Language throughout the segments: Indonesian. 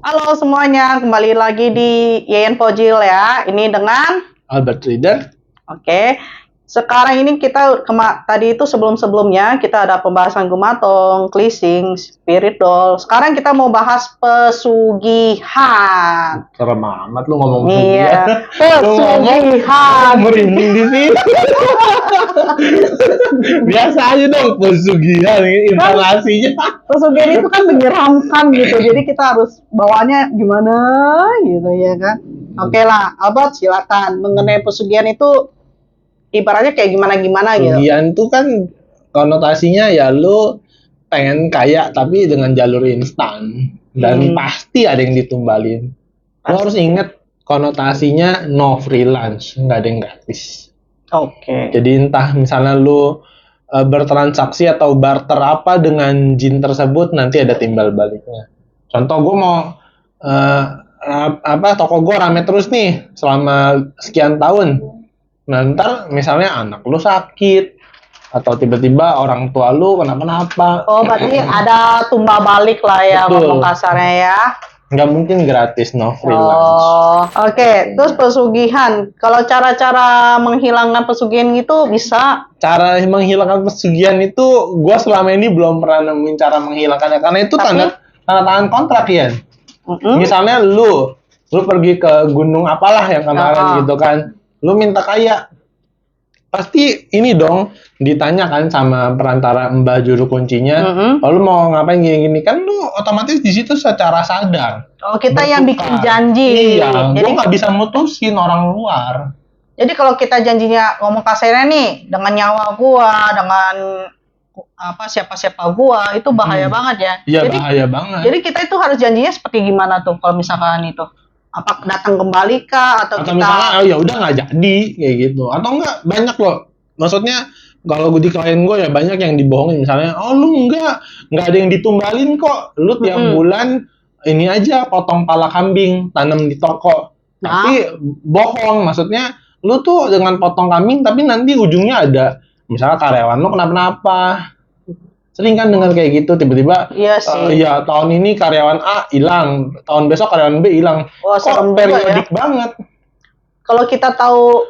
Halo semuanya, kembali lagi di Yeyen Pojil ya. Ini dengan Albert Reader. Oke. Sekarang ini kita tadi itu sebelum-sebelumnya kita ada pembahasan gumatong, klising, spirit doll. Sekarang kita mau bahas pesugihan. Serem amat lu ngomong Iya, pesugihan. Lu ngomong pesugihan. merinding di sini. Biasa aja dong pesugihan intonasinya. Pesugihan itu kan menyeramkan gitu. Jadi kita harus bawaannya gimana gitu ya kan. Oke lah, Albert silakan. Mengenai pesugihan itu ibaratnya kayak gimana-gimana gitu. Pesugihan tuh kan konotasinya ya lu pengen kaya tapi dengan jalur instan dan pasti ada yang ditumbalin. Lu harus inget konotasinya no freelance, nggak ada yang gratis. Oke. Jadi entah misalnya lu bertransaksi atau barter apa dengan jin tersebut, nanti ada timbal baliknya. Contoh gue mau toko gue rame terus nih selama sekian tahun. Nah ntar misalnya anak lu sakit atau tiba-tiba orang tua lu kenapa-napa. Oh, berarti ada tumbal balik lah ya. Betul. Ngomong kasarnya ya. Nggak mungkin gratis, no freelance. Oh, oke. Terus pesugihan. Kalau cara-cara menghilangkan pesugihan itu bisa. Cara menghilangkan pesugihan itu gue selama ini belum pernah nemuin cara menghilangkannya, karena itu tanda tangan kontrak ya. Misalnya lu pergi ke gunung apalah yang kemarin gitu kan, lu minta kaya, pasti ini dong ditanya kan sama perantara mbah juru kuncinya, lalu mau ngapain gini-gini kan, lu otomatis di situ secara sadar. Oh, kita yang bikin janji. Iya, gue nggak bisa mutusin orang luar. Jadi kalau kita janjinya ngomong kasarnya nih dengan nyawa gua, dengan siapa-siapa gua, itu bahaya banget ya. Iya, bahaya banget. Jadi kita itu harus janjinya seperti gimana tuh kalau misalkan itu? Apa datang kembali kah atau kita misalnya ya udah nggak jadi kayak gitu, atau enggak banyak loh, maksudnya kalau gue di klien gue ya banyak yang dibohongin, misalnya lu nggak ada yang ditumbalin kok, lu tiap bulan ini aja potong pala kambing tanam di toko, tapi bohong, maksudnya lu tuh dengan potong kambing tapi nanti ujungnya ada misalnya karyawan lu kenapa-napa. Sering kan dengar kayak gitu, tiba-tiba iya sih. ya tahun ini karyawan A hilang, tahun besok karyawan B hilang. Wah, serem periodik banget. Kalau kita tahu,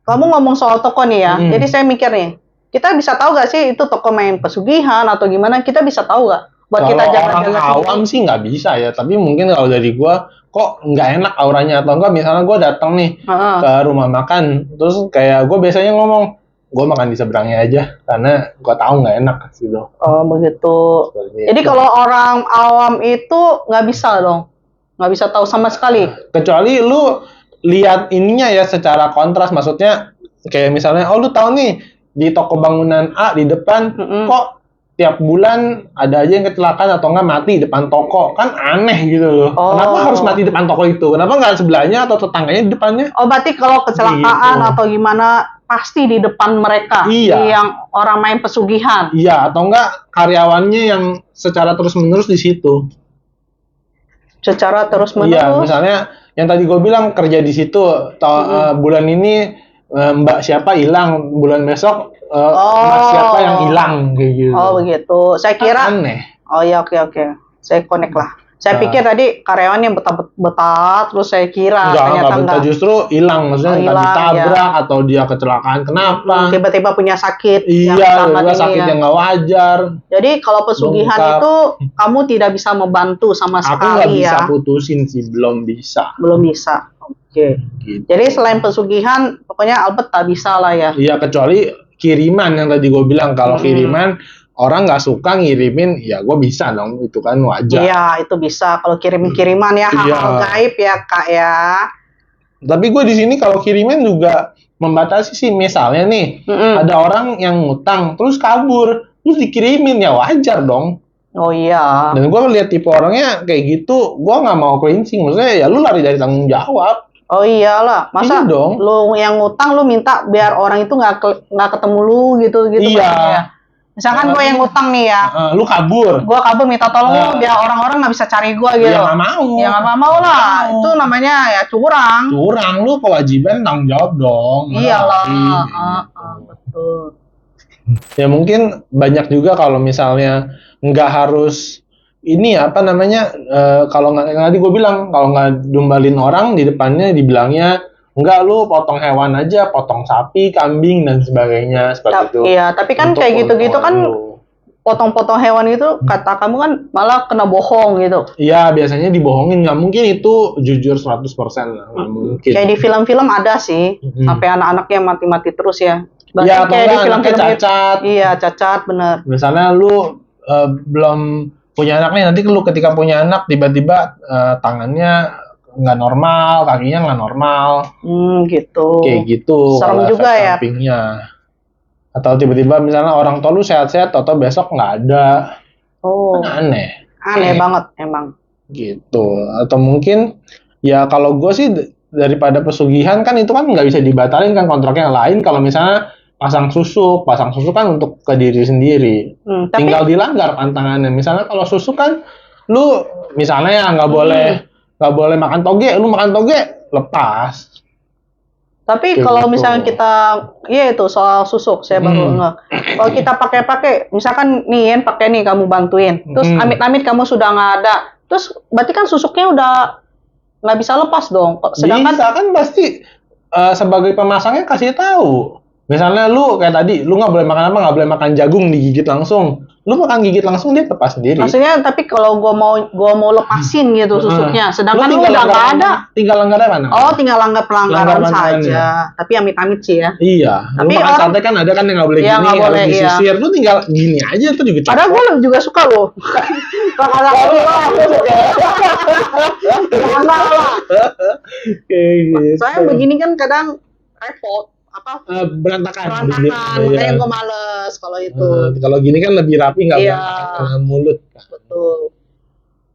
kamu ngomong soal toko nih ya, jadi saya mikir nih, kita bisa tahu gak sih itu toko main pesugihan atau gimana, kita bisa tahu gak? Buat kalau kita orang awam sih nggak bisa ya, tapi mungkin kalau dari gua kok nggak enak auranya, atau enggak misalnya gua datang nih ke rumah makan, terus kayak gua biasanya ngomong, gue makan di seberangnya aja karena gue tahu nggak enak gitu. Oh begitu. Jadi kalau orang awam itu nggak bisa dong, nggak bisa tahu sama sekali. Kecuali lu lihat ininya ya secara kontras, maksudnya kayak misalnya, oh lu tahu nih di toko bangunan A di depan kok tiap bulan ada aja yang kecelakaan atau nggak mati di depan toko, kan aneh gitu loh. Kenapa harus mati di depan toko itu? Kenapa nggak sebelahnya atau tetangganya di depannya? Oh berarti kalau kecelakaan atau gimana pasti di depan mereka, yang orang main pesugihan. Iya, atau enggak karyawannya yang secara terus-menerus di situ. Secara terus-menerus? Iya, misalnya yang tadi gue bilang kerja di situ, bulan ini mbak siapa hilang, bulan besok mas siapa yang hilang, kayak gitu. Oh begitu, saya kira. Aneh. Oh ya, oke. Saya connect lah. Saya pikir tadi karyawan yang betah-betah, terus saya kira ternyata enggak. Justru hilang, maksudnya entah ditabrak atau dia kecelakaan. Kenapa? Tiba-tiba punya sakit. Iya, sakit yang nggak wajar. Jadi kalau pesugihan itu kamu tidak bisa membantu sama sekali ya? Aku nggak bisa putusin sih, belum bisa. Belum bisa. Oke. Gitu. Jadi selain pesugihan, pokoknya Albert tak bisa lah ya? Iya, kecuali kiriman yang tadi gue bilang. Kalau kiriman orang nggak suka ngirimin, ya gue bisa dong, itu kan wajar. Iya, itu bisa kalau kiriman ya, hal-hal gaib ya kak ya. Tapi gue di sini kalau kiriman juga membatasi sih, misalnya nih ada orang yang ngutang terus kabur, terus dikirimin, ya wajar dong. Oh iya. Dan gue lihat tipe orangnya kayak gitu, gue nggak mau cleansing, maksudnya ya lu lari dari tanggung jawab. Oh iyalah, masa dong. Lu yang ngutang lu minta biar orang itu nggak ketemu lu gitu Iya. Ya. Misalkan gue yang ngutang nih ya, lu kabur. Gue kabur minta tolong lu biar orang-orang nggak bisa cari gue gitu. Ya nggak mau. Ya nggak mau lah. Itu namanya ya curang. Curang, lu kewajiban tanggung jawab dong. Iyalah. Betul. Ya mungkin banyak juga kalau misalnya nggak harus ini apa namanya, kalau nggak yang tadi gue bilang, kalau nggak dumbalin orang di depannya dibilangnya enggak, lu potong hewan aja, potong sapi, kambing dan sebagainya seperti itu. Iya, tapi kan Untuk kayak gitu-gitu kan keuntungan lu. potong-potong hewan itu kata kamu kan malah kena bohong gitu. Iya, biasanya dibohongin, nggak mungkin itu jujur 100% lah, nggak mungkin. Kayak di film-film ada sih, Mm-mm. sampai anak-anaknya mati-mati terus ya. Iya, Bahkan atau kayak di enggak anaknya film-film itu. cacat. Iya, cacat bener. Misalnya lu belum punya anak nih, nanti lu ketika punya anak tiba-tiba tangannya nggak normal, kakinya nggak normal, Gitu. kayak gitu. Serem kalau juga efek ya. sampingnya. Atau tiba-tiba misalnya orang tua lu sehat-sehat, atau besok nggak ada, Oh, kan aneh. aneh banget emang. Gitu. Atau mungkin ya kalau gue sih daripada pesugihan kan itu kan nggak bisa dibatalin kan kontraknya. Lain kalau misalnya pasang susuk kan untuk ke diri sendiri. Tapi Tinggal dilanggar pantangannya. Misalnya kalau susuk kan lu misalnya ya nggak boleh makan toge, lu makan toge lepas. Tapi Kayak kalau gitu. misalnya kita, iya itu soal susuk, saya baru ngeh. Kalau kita pakai, misalkan nih Yen pakai nih kamu bantuin, terus amit-amit kamu sudah nggak ada, terus berarti kan susuknya udah nggak bisa lepas dong. Sedangkan Bisa kan pasti sebagai pemasangnya kasih tahu. Misalnya lu kayak tadi, lu nggak boleh makan apa, nggak boleh makan jagung digigit langsung. Lu makan gigit langsung dia lepas sendiri. maksudnya, tapi kalau gua mau lepasin gitu susuknya, sedangkan lu tinggal udah nggak langgar- ada. Tinggal langgarnya mana? Oh, tinggal langgar pelanggaran Langgar pantangannya. saja. Tapi amit-amit sih ya. Iya. Tapi Lu makan orang- sate kan ada kan yang nggak boleh Iya, gini, nggak boleh, harus iya. disisir. Lu tinggal gini aja tuh juga Padahal cukup. gue juga suka loh. Makanan Jangan lah. Kayak gitu. Soalnya begini kan kadang repot. Berantakan. Berantakan, Iya. makanya gue males kalau itu. Kalau gini kan lebih rapi, nggak Iya. berantakan karena mulut. Betul.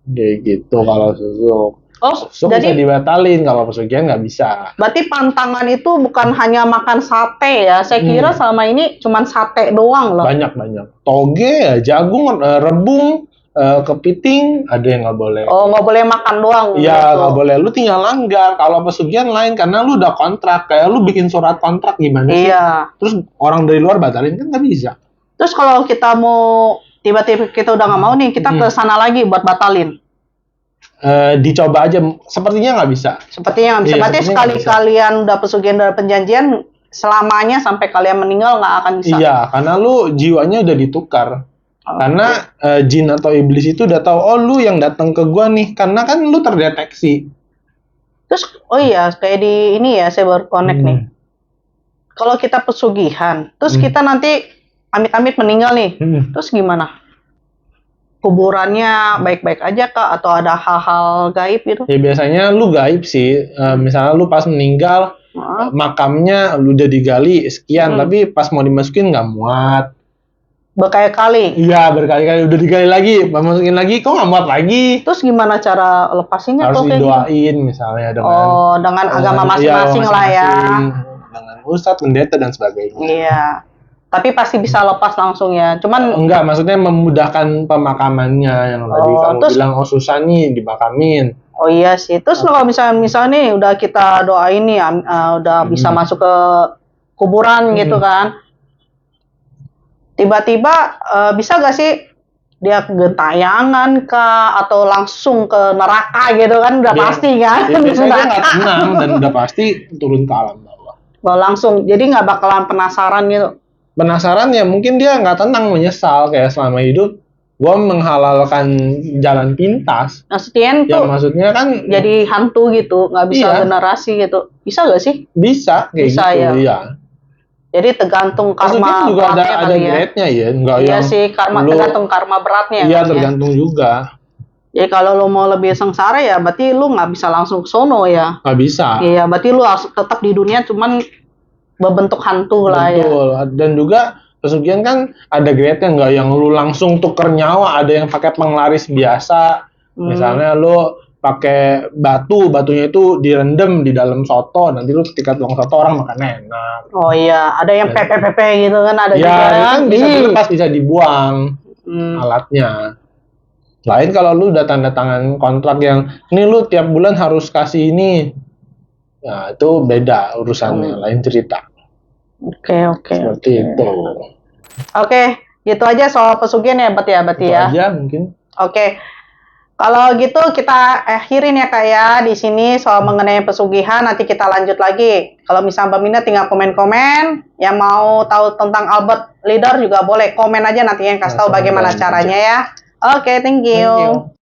Kayak gitu kalau susuk. Oh, Susuk bisa jadi dibatalin, kalau pesugihan nggak bisa. berarti pantangan itu bukan hanya makan sate ya? Saya kira selama ini cuman sate doang loh. Banyak. Toge, jagung, rebung, kepiting, ada yang nggak boleh. Oh, nggak boleh makan doang. Iya, gitu. nggak boleh. Lu tinggal langgar. Kalau pesugihan lain, karena lu udah kontrak. Kayak lu bikin surat kontrak gimana sih? Iya. Terus orang dari luar batalin kan nggak bisa. Terus kalau kita mau tiba-tiba kita udah nggak mau nih, kita ke sana lagi buat batalin. Dicoba aja. Sepertinya nggak bisa. Sepertinya nggak bisa. Iya, Berarti sepertinya sekali nggak bisa. kalian udah pesugihan dari perjanjian, selamanya sampai kalian meninggal nggak akan bisa. Iya, karena lu jiwanya udah ditukar. Karena jin atau iblis itu udah tahu, oh lu yang datang ke gua nih, karena kan lu terdeteksi. Terus, oh iya, kayak di ini ya, saya baru connect nih. Kalau kita pesugihan, terus kita nanti amit-amit meninggal nih, terus gimana? Kuburannya baik-baik aja kah? Atau ada hal-hal gaib gitu? Ya biasanya lu gaib sih. Misalnya lu pas meninggal, makamnya lu udah digali sekian, tapi pas mau dimasukin nggak muat. Berkali-kali. Iya, berkali-kali udah digali lagi, masukin lagi, kok nggak muat lagi? Terus gimana cara lepasinnya? Harus tuh kayak gitu? didoain misalnya dengan Oh, dengan agama iya, masing-masing lah ya. masing-masing, dengan ustadz, pendeta dan sebagainya. Iya. Tapi pasti bisa lepas langsung ya. Cuman Enggak, maksudnya memudahkan pemakamannya yang tadi kamu terus- bilang, oh susah nih dimakamin. oh iya sih. Terus kalau misalnya nih udah kita doain nih, udah bisa masuk ke kuburan gitu kan. Tiba-tiba bisa gak sih dia gentayangan kah atau langsung ke neraka gitu kan? Udah pasti kan? Ya, biasanya dia nggak tenang dan udah pasti turun ke alam bawah. Bahwa langsung. Jadi nggak bakalan penasaran gitu. Penasaran ya, mungkin dia nggak tenang, menyesal kayak selama hidup gua menghalalkan jalan pintas. Maksudnya Ya tuh maksudnya kan jadi hantu gitu, nggak bisa Iya. generasi gitu. Bisa gak sih? bisa kayak Bisa, gitu, ya. iya. Jadi tergantung Maksudnya karma juga ada beratnya kali ya. grade-nya ya, nggak Iya yang sih, lu- tergantung karma beratnya. Iya, kan, ya. tergantung juga. Jadi kalau lu mau lebih sengsara ya berarti lu nggak bisa langsung ke sono ya. Nggak bisa. Iya, berarti lu harus tetap di dunia cuman berbentuk hantu lah ya. Betul. Dan juga pesugihan kan ada grade-nya, nggak yang lu langsung tuker nyawa, ada yang pakai penglaris biasa. Misalnya lu pakai batunya itu direndam di dalam soto, nanti lu ketika tuang soto orang makan enak. Oh iya, ada yang pepe gitu kan ada Ya, juga itu kan. kan bisa Ih. dilepas, bisa dibuang alatnya. Lain kalau lu udah tanda tangan kontrak yang ini lu tiap bulan harus kasih ini. Nah, itu beda urusannya, lain cerita. Oke. Seperti itu. Oke, gitu aja soal pesugihan ya, berarti Itu ya. aja mungkin. Oke. Kalau gitu kita akhirin ya Kak ya di sini soal mengenai pesugihan, nanti kita lanjut lagi. Kalau misalnya Mbak Mina tinggal komen-komen, yang mau tahu tentang Albert Leader juga boleh komen aja nanti yang kasih tahu bagaimana caranya ya. Oke, thank you. Thank you.